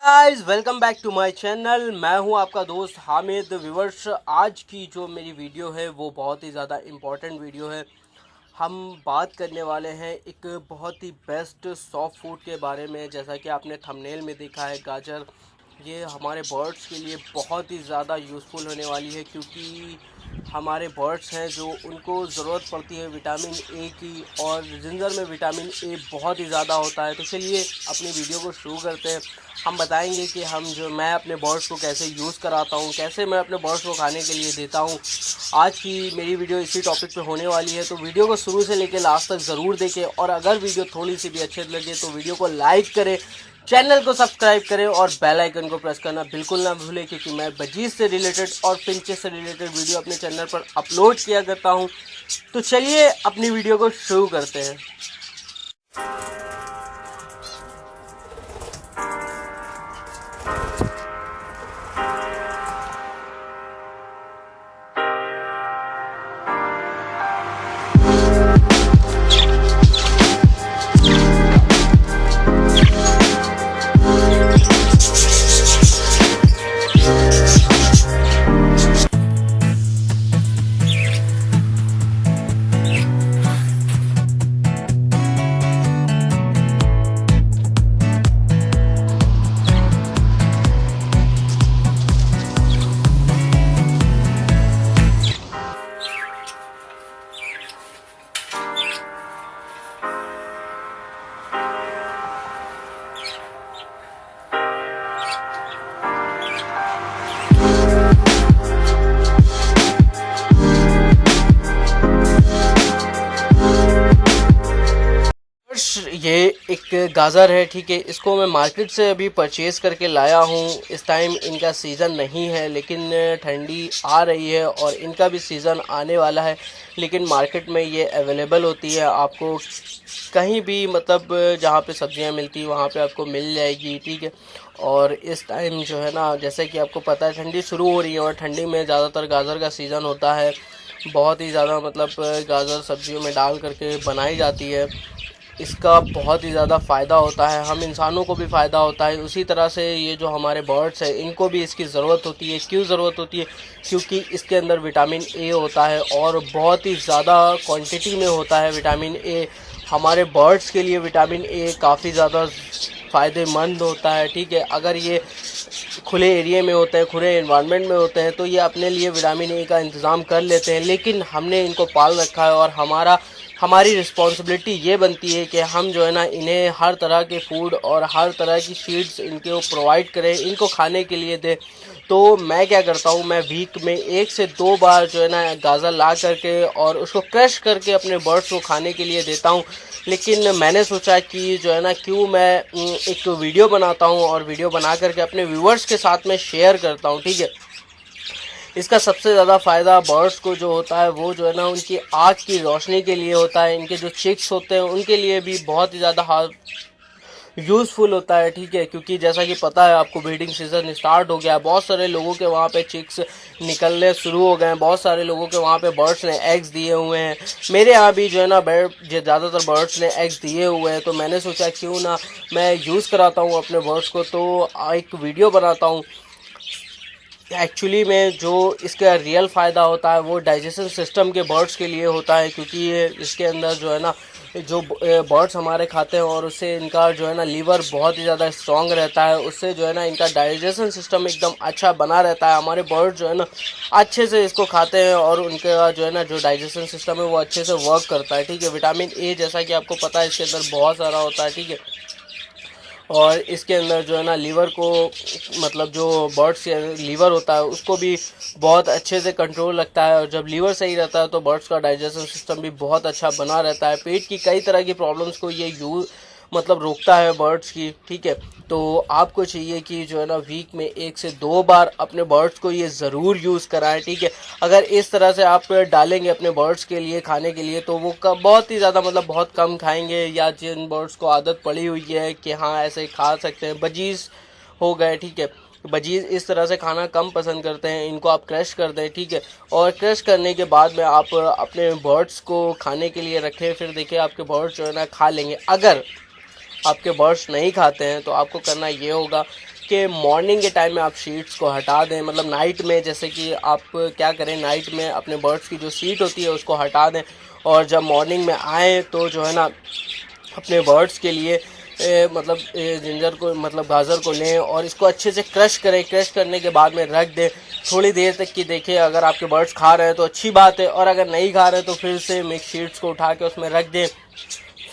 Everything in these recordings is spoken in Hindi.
Guys welcome back to my channel. मैं हूं आपका दोस्त हामिद। व्यूवर्स, आज की जो मेरी वीडियो है वो बहुत ही ज़्यादा इम्पोर्टेंट वीडियो है। हम बात करने वाले हैं एक बहुत ही बेस्ट सॉफ्ट फूड के बारे में। जैसा कि आपने थंबनेल में देखा है, गाजर ये हमारे बर्ड्स के लिए बहुत ही ज़्यादा यूज़फुल होने वाली है, क्योंकि हमारे बर्ड्स हैं जो उनको ज़रूरत पड़ती है विटामिन ए की, और जिंजर में विटामिन ए बहुत ही ज़्यादा होता है। तो चलिए अपनी वीडियो को शुरू करते हैं। हम बताएंगे कि मैं अपने बर्ड्स को कैसे यूज़ कराता हूँ, कैसे मैं अपने बर्ड्स को खाने के लिए देता हूँ। आज की मेरी वीडियो इसी टॉपिक पे होने वाली है, तो वीडियो को शुरू से लेकर लास्ट तक ज़रूर देखें। और अगर वीडियो थोड़ी सी भी अच्छी लगे तो वीडियो को लाइक करें, चैनल को सब्सक्राइब करें और बेल आइकन को प्रेस करना बिल्कुल ना भूलें, क्योंकि मैं बजीज से रिलेटेड और पिंचेस से रिलेटेड वीडियो अपने चैनल पर अपलोड किया करता हूं। तो चलिए अपनी वीडियो को शुरू करते हैं। ये एक गाजर है, ठीक है। इसको मैं मार्केट से अभी परचेज़ करके लाया हूँ। इस टाइम इनका सीज़न नहीं है, लेकिन ठंडी आ रही है और इनका भी सीज़न आने वाला है। लेकिन मार्केट में ये अवेलेबल होती है, आपको कहीं भी मतलब जहाँ पे सब्जियाँ मिलती हैं वहाँ पे आपको मिल जाएगी, ठीक है। और इस टाइम जो है ना, जैसे कि आपको पता है ठंडी शुरू हो रही है और ठंडी में ज़्यादातर गाजर का सीज़न होता है। बहुत ही ज़्यादा मतलब गाजर सब्जियों में डाल करके बनाई जाती है। इसका बहुत ही ज़्यादा फ़ायदा होता है, हम इंसानों को भी फ़ायदा होता है। उसी तरह से ये जो हमारे बर्ड्स हैं इनको भी इसकी ज़रूरत होती है। क्यों ज़रूरत होती है? क्योंकि इसके अंदर विटामिन ए होता है और बहुत ही ज़्यादा क्वांटिटी में होता है विटामिन ए। हमारे बर्ड्स के लिए विटामिन ए काफ़ी ज़्यादा फ़ायदेमंद होता है, ठीक है। अगर ये खुले एरिया में होते हैं, खुले एनवायरनमेंट में होते हैं, तो ये अपने लिए विटामिन ए का इंतज़ाम कर लेते हैं। लेकिन हमने इनको पाल रखा है और हमारी रिस्पॉन्सिबिलिटी ये बनती है कि हम जो है ना इन्हें हर तरह के फूड और हर तरह की फीड्स इनको प्रोवाइड करें, इनको खाने के लिए दें। तो मैं क्या करता हूँ, मैं वीक में 1 से 2 बार जो है ना गाजर ला करके और उसको क्रश करके अपने बर्ड्स को खाने के लिए देता हूँ। लेकिन मैंने सोचा कि जो है ना क्यों मैं एक वीडियो बनाता हूँ और वीडियो बना करके अपने व्यूवर्स के साथ में शेयर करता हूँ, ठीक है। इसका सबसे ज़्यादा फ़ायदा बर्ड्स को जो होता है वो जो है ना उनकी आँख की रोशनी के लिए होता है। इनके जो चिक्स होते हैं उनके लिए भी बहुत ही ज़्यादा यूज़फुल होता है, ठीक है। क्योंकि जैसा कि पता है आपको, ब्रीडिंग सीज़न स्टार्ट हो गया है। बहुत सारे लोगों के वहाँ पे चिक्स निकलने शुरू हो गए हैं। बहुत सारे लोगों के वहाँ पे बर्ड्स ने एग्स दिए हुए हैं। मेरे यहाँ भी जो है ना ज़्यादातर बर्ड्स ने एग्स दिए हुए हैं। तो मैंने सोचा क्यों ना मैं यूज़ कराता हूँ अपने बर्ड्स को, तो एक वीडियो बनाता हूँ। एक्चुअली में जो इसका रियल फ़ायदा होता है वो डाइजेशन सिस्टम के बर्ड्स के लिए होता है, क्योंकि ये इसके अंदर जो है ना जो बर्ड्स हमारे खाते हैं और उससे इनका जो है ना लीवर बहुत ही ज़्यादा स्ट्रॉन्ग रहता है। उससे जो है ना इनका डाइजेशन सिस्टम एकदम अच्छा बना रहता है। हमारे बर्ड जो है ना अच्छे से इसको खाते हैं और उनका जो है ना जो डाइजेशन सिस्टम है वो अच्छे से वर्क करता है, ठीक है। विटामिन ए जैसा कि आपको पता है इसके अंदर बहुत सारा होता है, ठीक है। और इसके अंदर जो है ना लीवर को मतलब जो बर्ड्स के लीवर होता है उसको भी बहुत अच्छे से कंट्रोल रखता है। और जब लीवर सही रहता है तो बर्ड्स का डाइजेशन सिस्टम भी बहुत अच्छा बना रहता है। पेट की कई तरह की प्रॉब्लम्स को ये मतलब रोकता है बर्ड्स की, ठीक है। तो आपको चाहिए कि जो है ना वीक में 1 से 2 बार अपने बर्ड्स को ये ज़रूर यूज़ कराएं, ठीक है। अगर इस तरह से आप डालेंगे अपने बर्ड्स के लिए खाने के लिए तो वो बहुत ही ज़्यादा मतलब बहुत कम खाएंगे। या जिन बर्ड्स को आदत पड़ी हुई है कि हाँ ऐसे खा सकते हैं, बजीज हो गए, ठीक है। बजीज इस तरह से खाना कम पसंद करते हैं, इनको आप क्रश कर दें, ठीक है। और क्रश करने के बाद में आप अपने बर्ड्स को खाने के लिए रखें। फिर देखिए आपके बर्ड्स जो है ना खा लेंगे। अगर आपके बर्ड्स नहीं खाते हैं तो आपको करना ये होगा कि मॉर्निंग के टाइम में आप शीट्स को हटा दें, मतलब नाइट में, जैसे कि आप क्या करें, नाइट में अपने बर्ड्स की जो सीट होती है उसको हटा दें, और जब मॉर्निंग में आएँ तो जो है ना अपने बर्ड्स के लिए मतलब जिंजर को, मतलब गाजर को लें और इसको अच्छे से क्रश करें। क्रश करने के बाद में रख दें थोड़ी देर तक की। देखिए अगर आपके बर्ड्स खा रहे हैं तो अच्छी बात है, और अगर नहीं खा रहे तो फिर से मिक्स शीट्स को उठा के उसमें रख दें।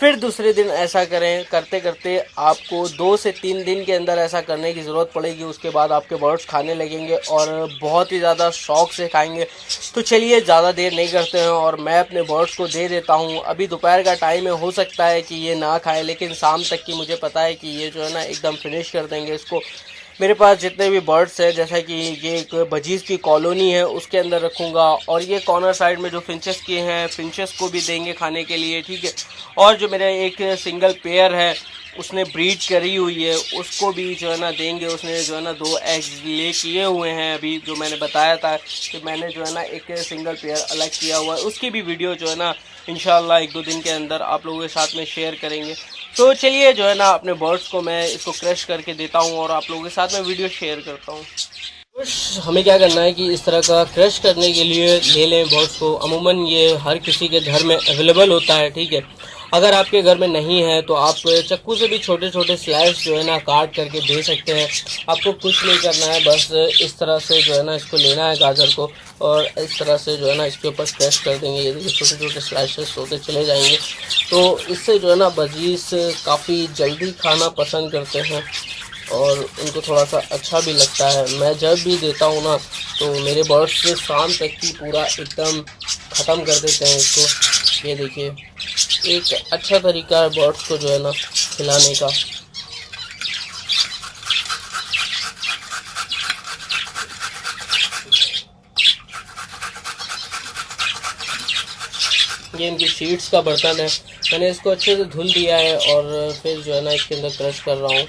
फिर दूसरे दिन ऐसा करें। करते करते आपको 2 से 3 दिन के अंदर ऐसा करने की ज़रूरत पड़ेगी। उसके बाद आपके बर्ड्स खाने लगेंगे और बहुत ही ज़्यादा शौक़ से खाएंगे। तो चलिए ज़्यादा देर नहीं करते हैं और मैं अपने बर्ड्स को दे देता हूं। अभी दोपहर का टाइम है, हो सकता है कि ये ना खाए, लेकिन शाम तक की मुझे पता है कि ये जो है ना एकदम फिनिश कर देंगे इसको। मेरे पास जितने भी बर्ड्स हैं, जैसा कि ये एक बजीज़ की कॉलोनी है उसके अंदर रखूँगा, और ये कॉर्नर साइड में जो फिंचेस के हैं, फिंचेस को भी देंगे खाने के लिए, ठीक है। और जो मेरा एक सिंगल पेयर है उसने ब्रीड करी हुई है, उसको भी जो है ना देंगे। उसने जो है ना 2 एग्स ले किए हुए हैं अभी, जो मैंने बताया था कि मैंने जो है ना एक सिंगल पेयर अलग किया हुआ है, उसकी भी वीडियो जो है ना इंशाल्लाह 1-2 दिन के अंदर आप लोगों के साथ में शेयर करेंगे। तो चलिए जो है ना अपने बर्ड्स को मैं इसको क्रश करके देता हूँ और आप लोगों के साथ में वीडियो शेयर करता हूँ। हमें क्या करना है कि इस तरह का क्रश करने के लिए ले लें बर्ड्स को। अमूमन ये हर किसी के घर में अवेलेबल होता है, ठीक है। अगर आपके घर में नहीं है तो आप चाकू से भी छोटे छोटे स्लाइस जो है ना काट करके दे सकते हैं। आपको कुछ नहीं करना है, बस इस तरह से जो है ना इसको लेना है गाजर को, और इस तरह से जो है ना इसके ऊपर क्रश कर देंगे। ये देखिए छोटे छोटे स्लाइसेस होते चले जाएंगे। तो इससे जो है ना बजीज़ काफ़ी जल्दी खाना पसंद करते हैं और उनको थोड़ा सा अच्छा भी लगता है। मैं जब भी देता हूँ ना तो मेरे बर्ड्स शाम तक की पूरा एकदम ख़त्म कर देते हैं इसको। ये देखिए एक अच्छा तरीका है बर्ड्स को जो है ना खिलाने का। ये इनकी शीट्स का बर्तन है, मैंने इसको अच्छे से धुल दिया है और फिर जो है ना इसके अंदर क्रश कर रहा हूँ।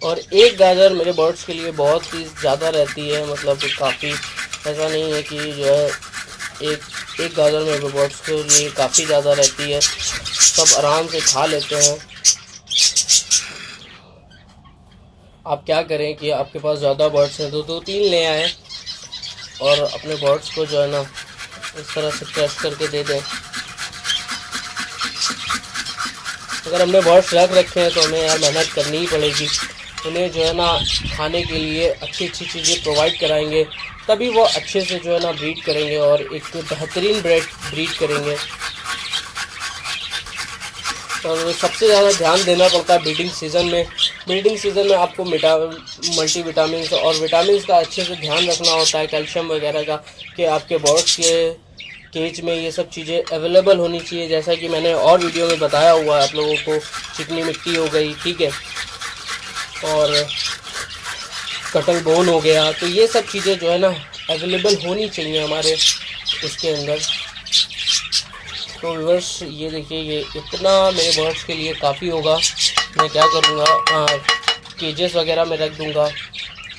और एक गाजर मेरे बर्ड्स के लिए बहुत ही ज़्यादा रहती है, मतलब काफ़ी, ऐसा नहीं है कि जो है एक गाजर मेरे बर्ड्स के लिए काफ़ी ज़्यादा रहती है। सब आराम से खा लेते हैं। आप क्या करें कि आपके पास ज़्यादा बर्ड्स हैं तो 2-3 ले आएँ और अपने बर्ड्स को जो है ना इस तरह से क्रश करके दे दें। अगर हमने बर्ड्स रख रखे हैं तो हमें यार मेहनत करनी ही पड़ेगी। उन्हें जो है ना खाने के लिए अच्छी अच्छी चीज़ें प्रोवाइड कराएंगे, तभी वो अच्छे से जो है ना ब्रीड करेंगे और एक बेहतरीन ब्रीड करेंगे। और सबसे ज़्यादा ध्यान देना पड़ता है ब्रीडिंग सीज़न में। ब्रीडिंग सीज़न में आपको मल्टीविटामिन और विटामिन का अच्छे से ध्यान रखना होता है, कैल्शियम वगैरह का, कि आपके बर्ड्स के केज में ये सब चीज़ें अवेलेबल होनी चाहिए। जैसा कि मैंने और वीडियो में बताया हुआ है आप लोगों को, चिकनी मिट्टी हो गई, ठीक है, और कटल बोन हो गया, तो ये सब चीज़ें जो है ना अवेलेबल होनी चाहिए हमारे उसके अंदर। तो व्यूअर्स ये देखिए ये इतना मेरे बर्ड्स के लिए काफ़ी होगा। मैं क्या करूँगा, केजेस वगैरह में रख दूँगा।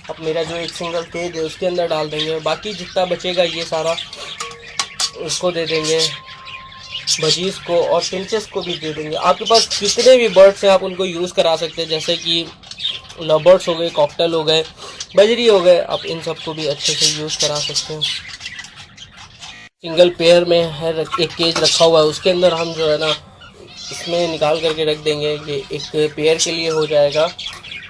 अब मेरा जो एक सिंगल केज है उसके अंदर डाल देंगे, बाकी जितना बचेगा ये सारा उसको दे देंगे, बजीज़ को और फिंचेस को भी दे देंगे। आपके पास जितने भी बर्ड्स हैं आप उनको यूज़ करा सकते हैं, जैसे कि लवर्स हो गए, कॉकटेल हो गए, बजरी हो गए, आप इन सबको भी अच्छे से यूज़ करा सकते हैं। सिंगल पेयर में है एक केज रखा हुआ है, उसके अंदर हम जो है ना इसमें निकाल करके रख देंगे। ये एक पेयर के लिए हो जाएगा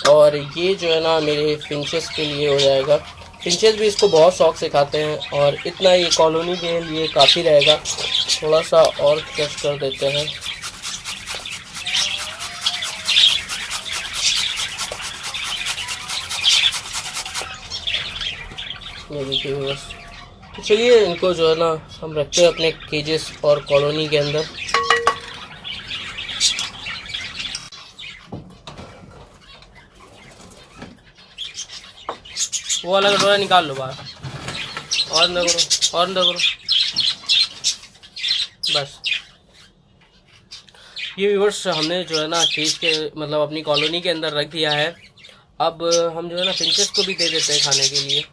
और ये जो है ना मेरे फिंचेस के लिए हो जाएगा। फिंचेस भी इसको बहुत शौक से खाते हैं और इतना ये कॉलोनी के लिए काफ़ी रहेगा। थोड़ा सा और क्रश कर देते हैं। ये देखिए बस। तो चलिए इनको जो है ना हम रखते हैं अपने केजेस और कॉलोनी के अंदर। वो वाला कटोरा निकाल लो बाहर, और अंदर करो, और अंदर करो, बस। ये व्यूअर्स हमने जो है ना केज के मतलब अपनी कॉलोनी के अंदर रख दिया है। अब हम जो है ना फिंचेस को भी दे देते हैं खाने के लिए।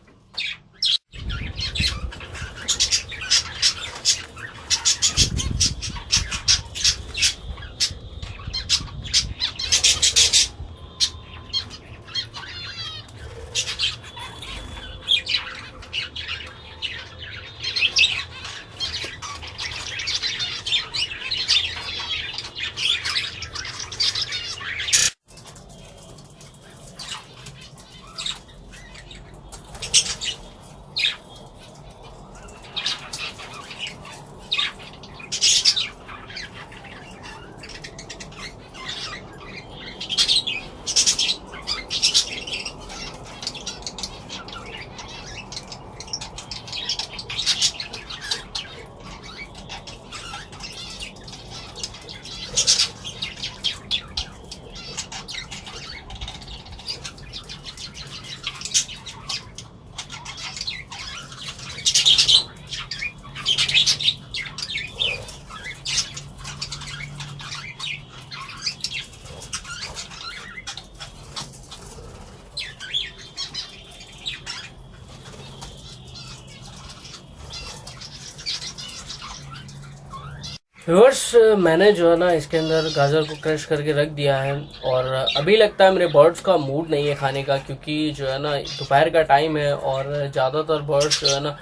व्यूअर्स, मैंने जो है ना इसके अंदर गाजर को क्रश करके रख दिया है और अभी लगता है मेरे बर्ड्स का मूड नहीं है खाने का, क्योंकि जो है ना दोपहर का टाइम है और ज़्यादातर बर्ड्स जो है ना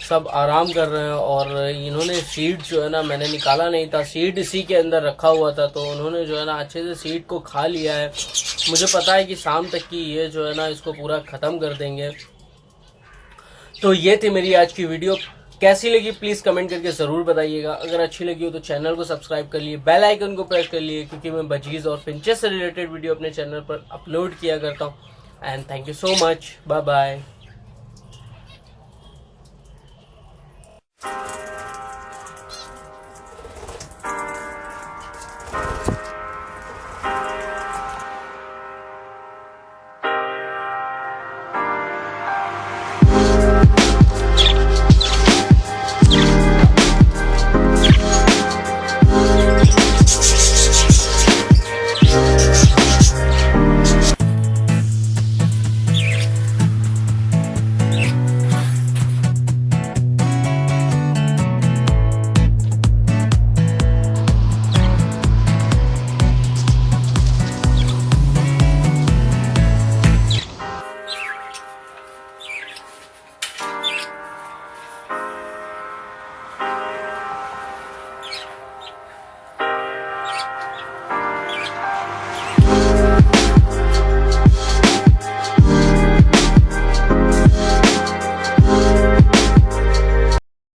सब आराम कर रहे हैं। और इन्होंने सीड जो है ना मैंने निकाला नहीं था, सीड इसी के अंदर रखा हुआ था, तो उन्होंने जो है ना अच्छे से सीड को खा लिया है। मुझे पता है कि शाम तक की ये जो है ना इसको पूरा ख़त्म कर देंगे। तो ये थी मेरी आज की वीडियो। कैसी लगी प्लीज़ कमेंट करके ज़रूर बताइएगा। अगर अच्छी लगी हो तो चैनल को सब्सक्राइब कर लिए, बेल आइकन को प्रेस कर लिए, क्योंकि मैं बजीज और फिंचेस से रिलेटेड वीडियो अपने चैनल पर अपलोड किया करता हूँ। And thank you so much, bye bye.